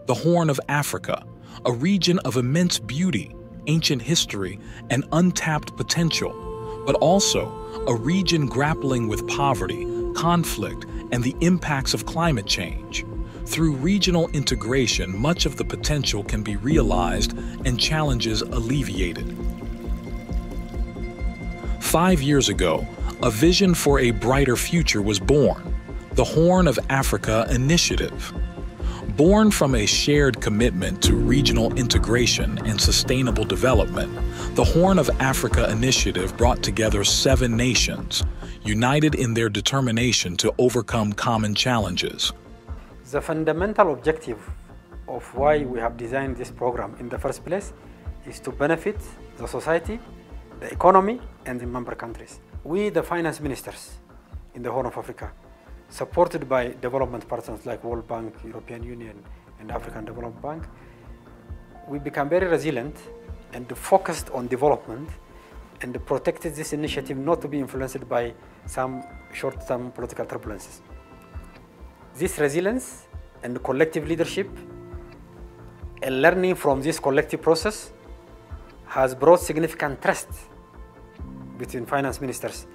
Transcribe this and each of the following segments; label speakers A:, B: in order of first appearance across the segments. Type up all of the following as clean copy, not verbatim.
A: The Horn of Africa, a region of immense beauty, ancient history, and untapped potential, but also a region grappling with poverty, conflict, and the impacts of climate change. Through regional integration, much of the potential can be realized and challenges alleviated. 5 years ago, a vision for a brighter future was born, the Horn of Africa Initiative. Born from a shared commitment to regional integration and sustainable development, the Horn of Africa Initiative brought together 7 nations, united in their determination to overcome common challenges.
B: The fundamental objective of why we have designed this program in the first place is to benefit the society, the economy, and the member countries. We, the finance ministers in the Horn of Africa, supported by development partners like World Bank, European Union, and African Development Bank, we become very resilient and focused on development and protected this initiative not to be influenced by some short-term political turbulences. This resilience and collective leadership and learning from this collective process has brought significant trust between finance ministers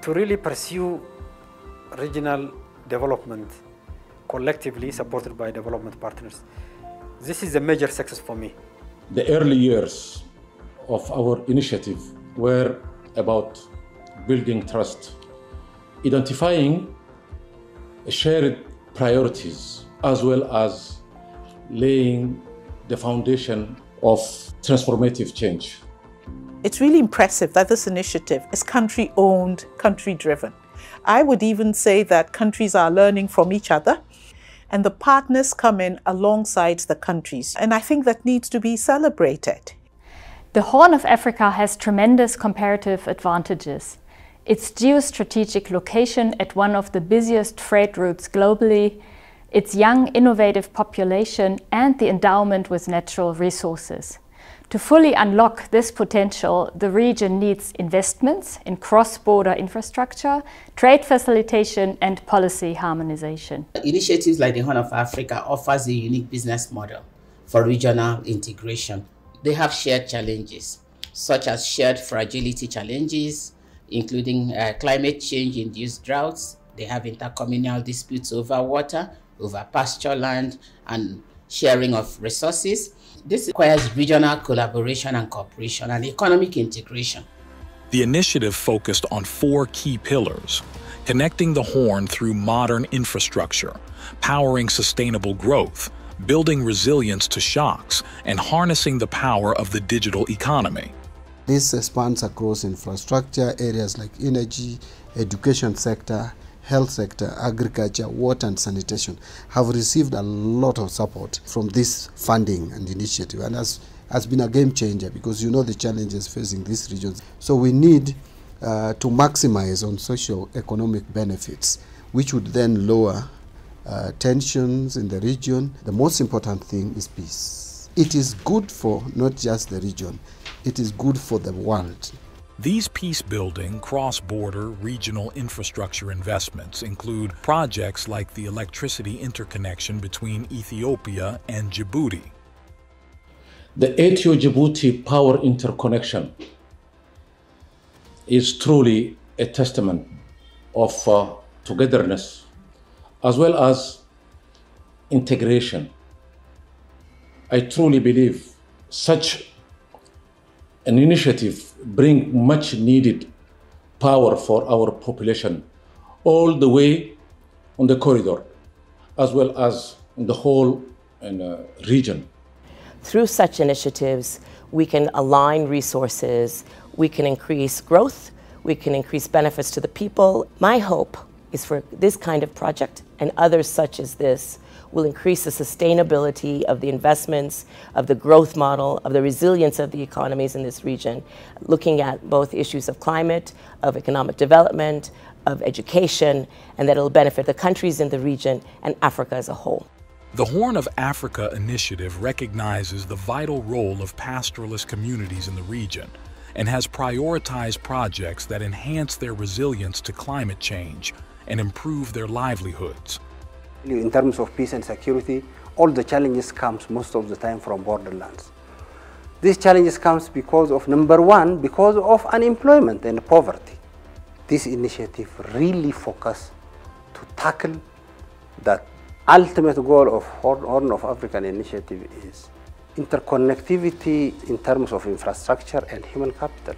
B: to really pursue regional development collectively supported by development partners. This is a major success for me.
C: The early years of our initiative were about building trust, identifying shared priorities, as well as laying the foundation of transformative change.
D: It's really impressive that this initiative is country-owned, country-driven. I would even say that countries are learning from each other, and the partners come in alongside the countries. And I think that needs to be celebrated.
E: The Horn of Africa has tremendous comparative advantages. Its geostrategic location at one of the busiest freight routes globally, its young, innovative population, and the endowment with natural resources. To fully unlock this potential, the region needs investments in cross-border infrastructure, trade facilitation, and policy harmonization.
F: Initiatives like the Horn of Africa offers a unique business model for regional integration. They have shared challenges, such as shared fragility challenges, including climate change-induced droughts. They have intercommunal disputes over water, over pasture land, and sharing of resources. This requires regional collaboration and cooperation and economic integration.
A: The initiative focused on 4 key pillars: connecting the Horn through modern infrastructure, powering sustainable growth, building resilience to shocks, and harnessing the power of the digital economy.
G: This spans across infrastructure areas like energy, education sector, health sector, agriculture, water and sanitation have received a lot of support from this funding and initiative, and has been a game changer because you know the challenges facing these regions. So we need to maximize on socio-economic benefits, which would then lower tensions in the region. The most important thing is peace. It is good for not just the region, it is good for the world.
A: These peace-building, cross-border, regional infrastructure investments include projects like the electricity interconnection between Ethiopia and Djibouti.
C: The Ethio-Djibouti power interconnection is truly a testament of togetherness as well as integration. I truly believe such an initiative brings much needed power for our population all the way on the corridor as well as in the whole region.
H: Through such initiatives, we can align resources, we can increase growth, we can increase benefits to the people. My hope is for this kind of project and others such as this will increase the sustainability of the investments, of the growth model, of the resilience of the economies in this region, looking at both issues of climate, of economic development, of education, and that it will benefit the countries in the region and Africa as a whole.
A: The Horn of Africa Initiative recognizes the vital role of pastoralist communities in the region and has prioritized projects that enhance their resilience to climate change and improve their livelihoods.
I: In terms of peace and security,
B: all the challenges comes most of the time from borderlands. These challenges comes because of, number one, because of unemployment and poverty. This initiative really focus to tackle that ultimate goal of Horn of Africa initiative is interconnectivity in terms of infrastructure and human capital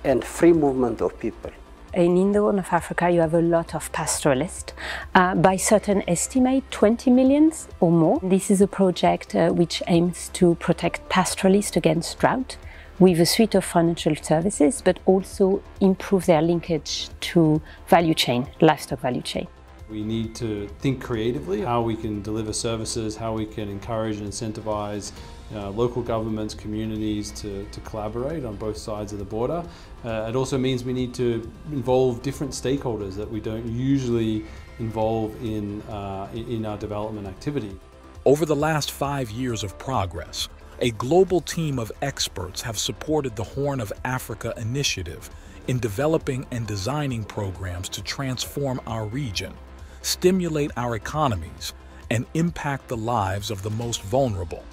B: and free movement of people.
I: In the Horn of Africa, you have a lot of pastoralists. By certain estimate, 20 million or more. This is a project which aims to protect pastoralists against drought with a suite of financial services, but also improve their linkage to value chain, livestock value chain.
J: We need to think creatively how we can deliver services, how we can encourage and incentivize local governments, communities to collaborate on both sides of the border. It also means we need to involve different stakeholders that we don't usually involve in our development activity.
A: Over the last 5 years of progress, a global team of experts have supported the Horn of Africa initiative in developing and designing programs to transform our region, stimulate our economies, and impact the lives of the most vulnerable.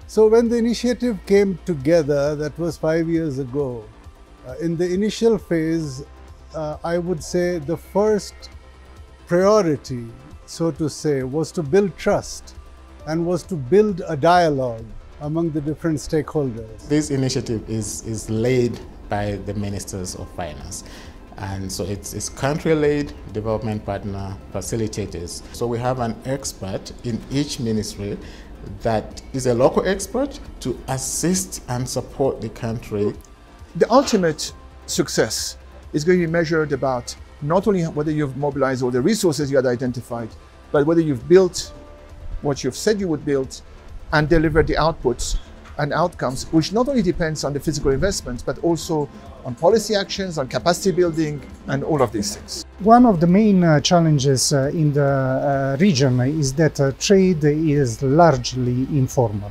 K: So when the initiative came together, that was 5 years ago, in the initial phase, I would say the first priority, so to say, was to build trust and was to build a dialogue among the different stakeholders.
L: This initiative is led by the Ministers of Finance. And so it's country-led, development partner, facilitators. So we have an expert in each ministry that is a local expert to assist and support the country.
M: The ultimate success is going to be measured about not only whether you've mobilized all the resources you had identified, but whether you've built what you've said you would build and delivered the outputs and outcomes, which not only depends on the physical investments, but also on policy actions, on capacity building, and all of these things.
N: One of the main challenges in the region is that trade is largely informal.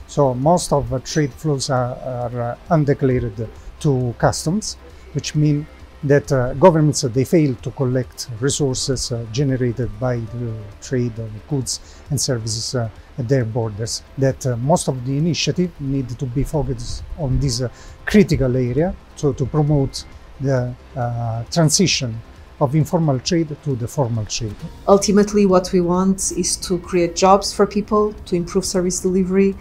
N: So most of the trade flows are undeclared to customs, which mean that governments, they fail to collect resources generated by the trade of goods and services at their borders. That most of the initiative need to be focused on this critical area, so to promote the transition of informal trade to the formal trade.
O: Ultimately, what we want is to create jobs for people, to improve service delivery,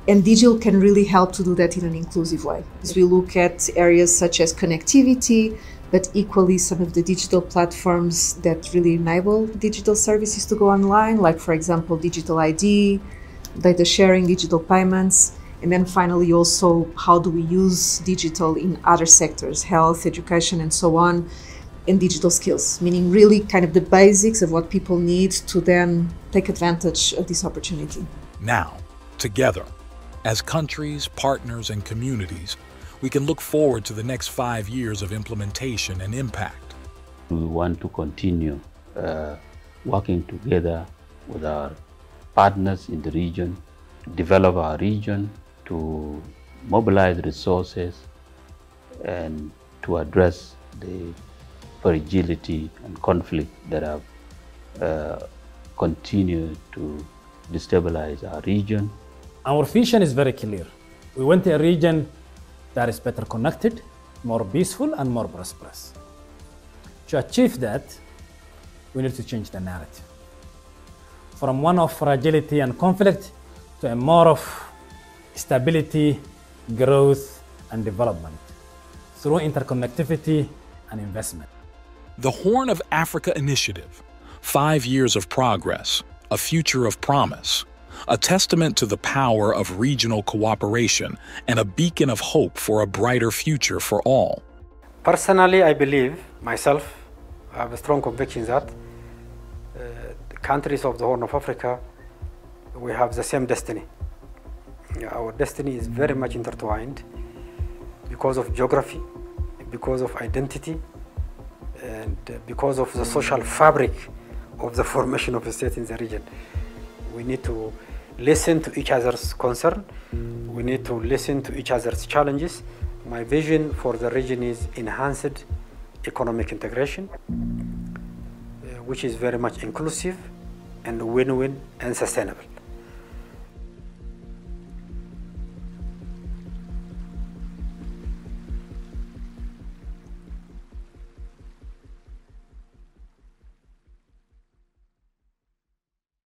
O: and digital can really help to do that in an inclusive way. As we look at areas such as connectivity, but equally some of the digital platforms that really enable digital services to go online, like for example, digital ID, data sharing, digital payments, and then finally also how do we use digital in other sectors, health, education, and so on, and digital skills, meaning really kind of the basics of what people need to then take advantage of this opportunity.
A: Now, together, as countries, partners, and communities, we can look forward to the next 5 years of implementation and impact.
P: We want to continue working together with our partners in the region, develop our region, to mobilize resources and to address the fragility and conflict that have continued to destabilize our region.
Q: Our vision is very clear. We want a region that is better connected, more peaceful, and more prosperous. To achieve that, we need to change the narrative from one of fragility and conflict to a more of stability, growth, and development through interconnectivity and investment.
A: The Horn of Africa Initiative, 5 years of progress, a future of promise, a testament to the power of regional cooperation and a beacon of hope for a brighter future for all.
B: Personally, I believe, myself, I have a strong conviction that the countries of the Horn of Africa, we have the same destiny. Our destiny is very much intertwined because of geography, because of identity, and because of the social fabric of the formation of a state in the region. We need to listen to each other's concern. We need to listen to each other's challenges. My vision for the region is enhanced economic integration, which is very much inclusive and win-win and sustainable.